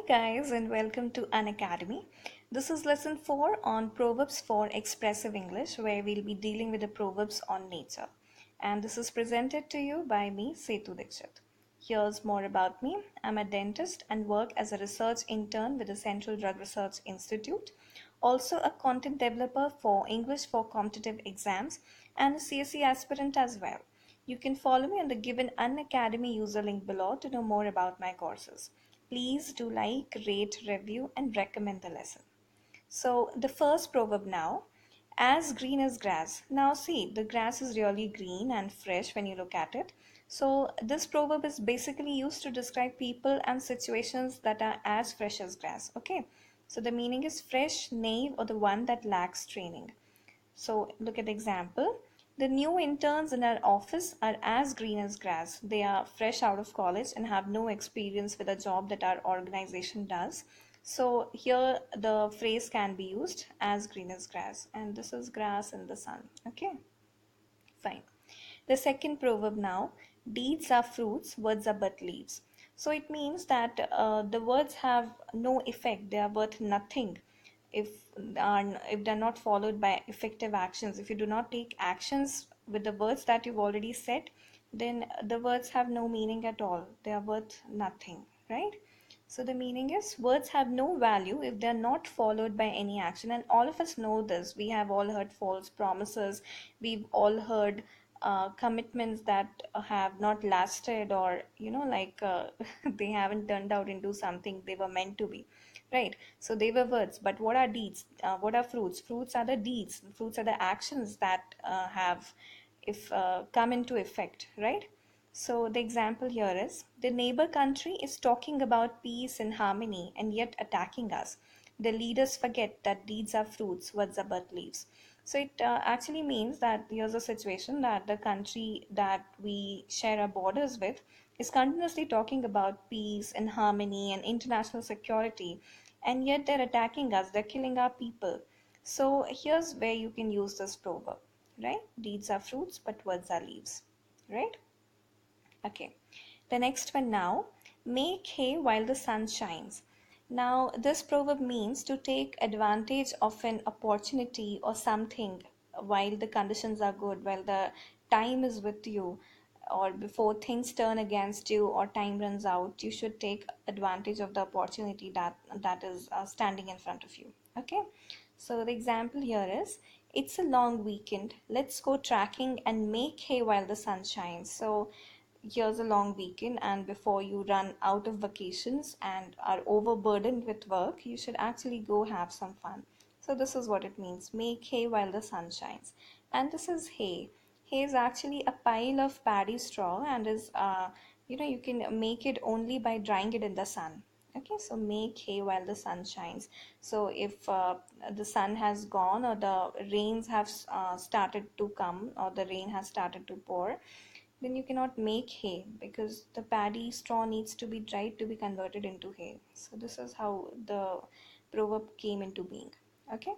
guys, and welcome to Unacademy. This is lesson 4 on Proverbs for Expressive English, where we'll be dealing with the Proverbs on nature. And this is presented to you by me, Setu Dixit. Here's more about me. I'm a dentist and work as a research intern with the Central Drug Research Institute, also a content developer for English for competitive exams, and a CSE aspirant as well. You can follow me on the given Unacademy user link below to know more about my courses. Please do like, rate, review, and recommend the lesson. So, the first proverb now, as green as grass. Now, see, the grass is really green and fresh when you look at it. So, this proverb is basically used to describe people and situations that are as fresh as grass. Okay, so the meaning is fresh, naive, or the one that lacks training. So look at the example. The new interns in our office are as green as grass. They are fresh out of college and have no experience with the job that our organization does. So here the phrase can be used as green as grass, and this is grass in the sun. Okay, fine. The second proverb now, deeds are fruits, words are but leaves. So it means that the words have no effect, they are worth nothing if if they're not followed by effective actions. If you do not take actions with the words that you've already said, then the words have no meaning at all. They are worth nothing, right? So the meaning is words have no value if they're not followed by any action. And all of us know this. We have all heard false promises. We've all heard commitments that have not lasted, or they haven't turned out into something they were meant to be, right? So they were words, but what are deeds? What are fruits? Fruits are the deeds. Fruits are the actions that have if come into effect, right? So the example here is, the neighbor country is talking about peace and harmony and yet attacking us. The leaders forget that deeds are fruits, words are but leaves. So it actually means that here's a situation that the country that we share our borders with is continuously talking about peace and harmony and international security, and yet they're attacking us, they're killing our people. So here's where you can use this proverb, right? Deeds are fruits, but words are leaves, right? Okay, the next one now, make hay while the sun shines. Now, this proverb means to take advantage of an opportunity or something while the conditions are good, while the time is with you, or before things turn against you or time runs out. You should take advantage of the opportunity that is standing in front of you. Okay, so the example here is, it's a long weekend, let's go tracking and make hay while the sun shines. So here's a long weekend, and before you run out of vacations and are overburdened with work, you should actually go have some fun. So this is what it means, make hay while the sun shines. And this is hay. Hay is actually a pile of paddy straw, and is you can make it only by drying it in the sun. Okay, so make hay while the sun shines. So if the sun has gone, or the rains have started to come, or the rain has started to pour, then you cannot make hay, because the paddy straw needs to be dried to be converted into hay. So this is how the proverb came into being. Okay,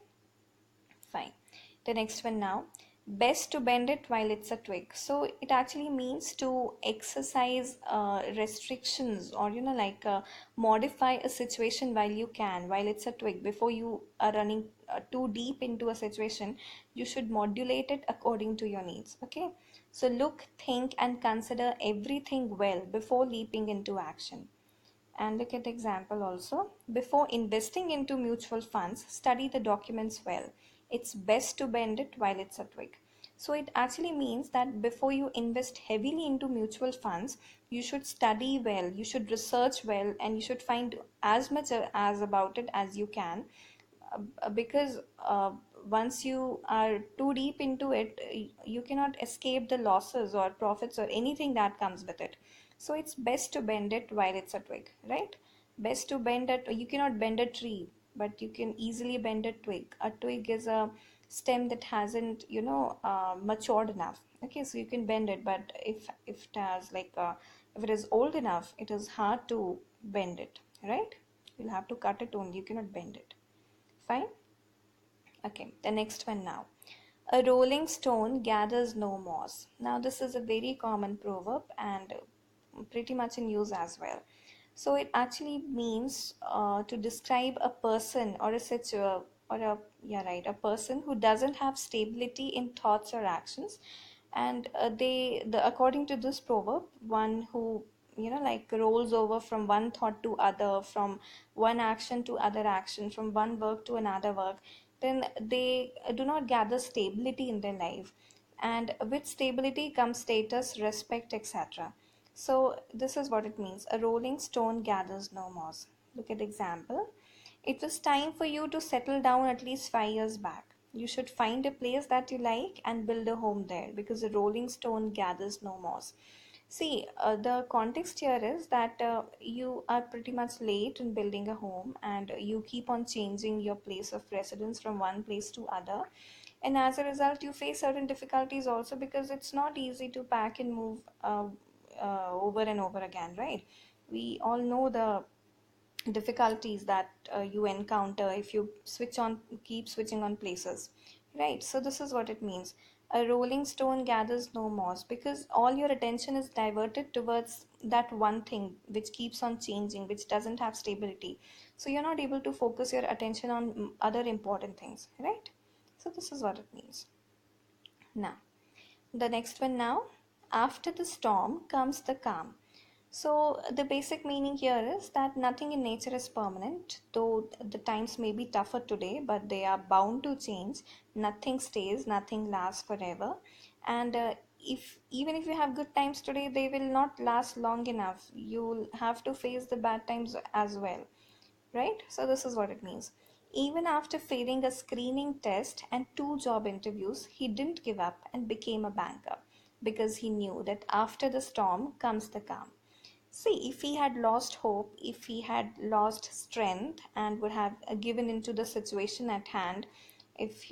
fine. The next one now, best to bend it while it's a twig. So it actually means to exercise restrictions, or modify a situation while you can, while it's a twig. Before you are running too deep into a situation, you should modulate it according to your needs. Okay, so look, think, and consider everything well before leaping into action. And look at the example also. Before investing into mutual funds, study the documents well. It's best to bend it while it's a twig. So it actually means that before you invest heavily into mutual funds, you should study well, you should research well, and you should find as much as about it as you can, because once you are too deep into it, you cannot escape the losses or profits or anything that comes with it. So it's best to bend it while it's a twig, right? Best to bend it. You cannot bend a tree, but you can easily bend a twig. A twig is a stem that hasn't matured enough. Okay, so you can bend it, but if it has if it is old enough, it is hard to bend it, right? You'll have to cut it only, you cannot bend it. Fine. Okay, the next one now. A rolling stone gathers no moss. Now, this is a very common proverb and pretty much in use as well. So it actually means to describe a person or a situation or a yeah right a person who doesn't have stability in thoughts or actions. And according to this proverb, one who like rolls over from one thought to other, from one action to other action, from one work to another work, then they do not gather stability in their life. And with stability comes status, respect, etc. So this is what it means: a rolling stone gathers no moss. Look at the example. It was time for you to settle down at least 5 years back. You should find a place that you like and build a home there, because a rolling stone gathers no moss. See, the context here is that you are pretty much late in building a home, and you keep on changing your place of residence from one place to other. And as a result, you face certain difficulties also, because it's not easy to pack and move over and over again, right? We all know the difficulties that you encounter if you keep switching on places, right? So this is what it means: a rolling stone gathers no moss, because all your attention is diverted towards that one thing which keeps on changing, which doesn't have stability. So you're not able to focus your attention on other important things, right? So this is what it means. Now, the next one now: after the storm comes the calm. So, the basic meaning here is that nothing in nature is permanent, though the times may be tougher today, but they are bound to change. Nothing stays, nothing lasts forever. And if even if you have good times today, they will not last long enough. You'll have to face the bad times as well, right? So this is what it means. Even after failing a screening test and 2 job interviews, he didn't give up and became a banker, because he knew that after the storm comes the calm. See, if he had lost hope, if he had lost strength and would have given into the situation at hand, if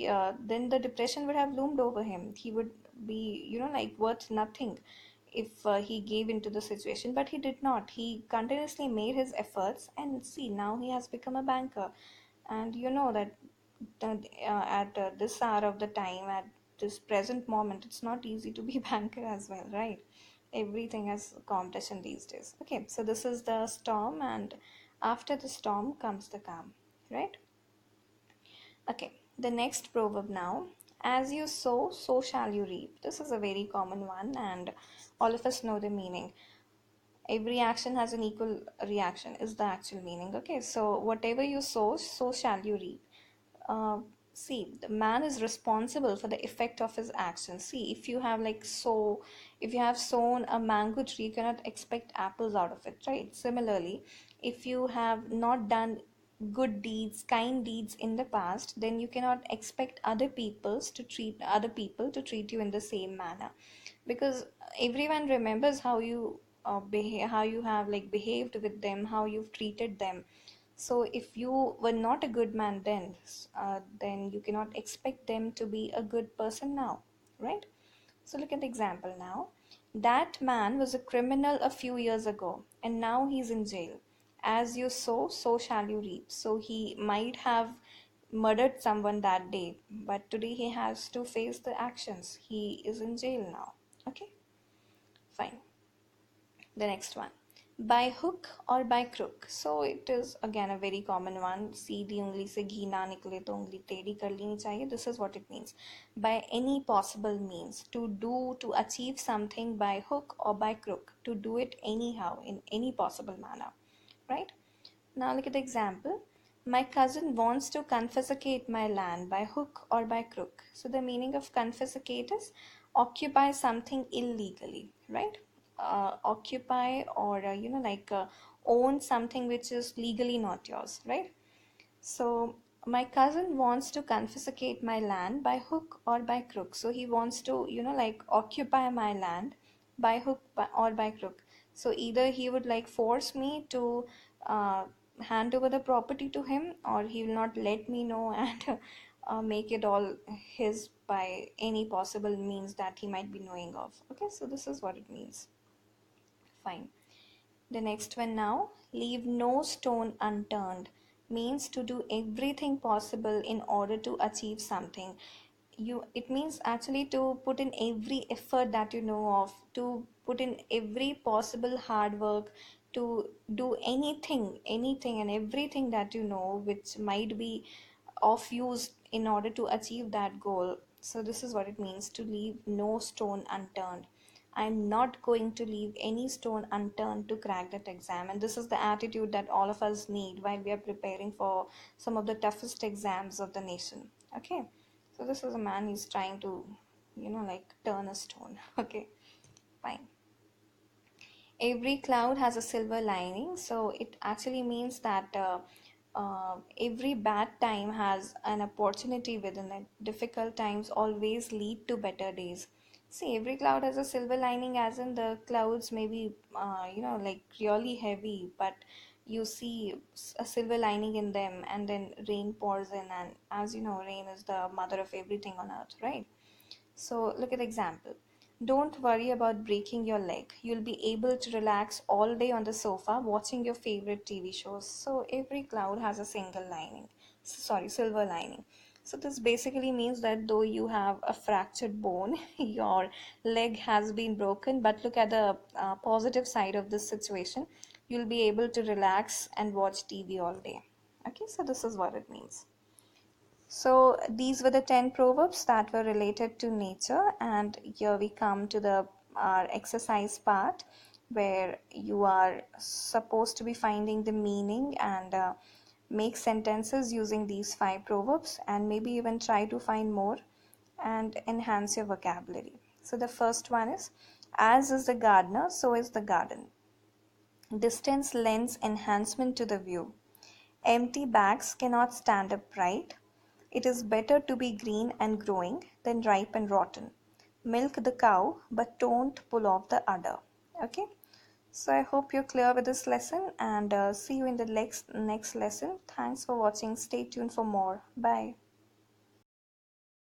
then the depression would have loomed over him. He would be, like worth nothing if he gave into the situation. But he did not. He continuously made his efforts, and see, now he has become a banker. And you know that at this hour of the time, at this present moment, it's not easy to be a banker as well, right? Everything has competition these days. Okay, so this is the storm, and after the storm comes the calm, right? Okay, the next proverb now: as you sow, so shall you reap. This is a very common one, and all of us know the meaning. Every action has an equal reaction, is the actual meaning. Okay, so whatever you sow, so shall you reap. uh, See, the man is responsible for the effect of his actions. See, if you have sown a mango tree, you cannot expect apples out of it, right? Similarly, if you have not done good deeds, kind deeds in the past, then you cannot expect other people to treat you in the same manner, because everyone remembers how you how you have like behaved with them, how you've treated them. So if you were not a good man then you cannot expect them to be a good person now, right? So look at the example now. That man was a criminal a few years ago, and now he's in jail. As you sow, so shall you reap. So he might have murdered someone that day, but today he has to face the actions. He is in jail now. Okay, fine. The next one: by hook or by crook. So it is again a very common one. सीधी उंगली से घी ना निकले तो उंगली टेढ़ी कर लेनी चाहिए. This is what it means: by any possible means, to achieve something by hook or by crook, to do it anyhow in any possible manner, right? Now look at the example. My cousin wants to confiscate my land by hook or by crook. So the meaning of confiscate is occupy something illegally, right? Occupy or own something which is legally not yours, right? So my cousin wants to confiscate my land by hook or by crook. So he wants to, like occupy my land by or by crook. So either he would like force me to uh, hand over the property to him, or he will not let me know and make it all his by any possible means that he might be knowing of. Okay, so this is what it means. Fine. The next one now: leave no stone unturned, means to do everything possible in order to achieve something. It means actually to put in every effort that you know of, to put in every possible hard work to do anything and everything that you know which might be of use in order to achieve that goal. So this is what it means to leave no stone unturned. I'm not going to leave any stone unturned to crack that exam. And this is the attitude that all of us need while we are preparing for some of the toughest exams of the nation. Okay. So this is a man, he's trying to, like turn a stone. Okay, fine. Every cloud has a silver lining, so it actually means that every bad time has an opportunity within it. Difficult times always lead to better days. See, every cloud has a silver lining, as in the clouds may be like really heavy, but you see a silver lining in them, and then rain pours in. And as you know, rain is the mother of everything on earth, right? So look at the example. Don't worry about breaking your leg. You'll be able to relax all day on the sofa watching your favorite TV shows. So every cloud has a single lining. Sorry, silver lining. So this basically means that though you have a fractured bone, your leg has been broken, but look at the positive side of this situation. You'll be able to relax and watch TV all day. Okay, so this is what it means. So these were the 10 proverbs that were related to nature, and here we come to the our exercise part where you are supposed to be finding the meaning and make sentences using these 5 proverbs, and maybe even try to find more and enhance your vocabulary. So the first one is, as is the gardener, so is the garden. Distance lends enhancement to the view. Empty bags cannot stand upright. It is better to be green and growing than ripe and rotten. Milk the cow, but don't pull off the udder. Okay, so I hope you're clear with this lesson, and see you in the next lesson. Thanks for watching. Stay tuned for more. Bye.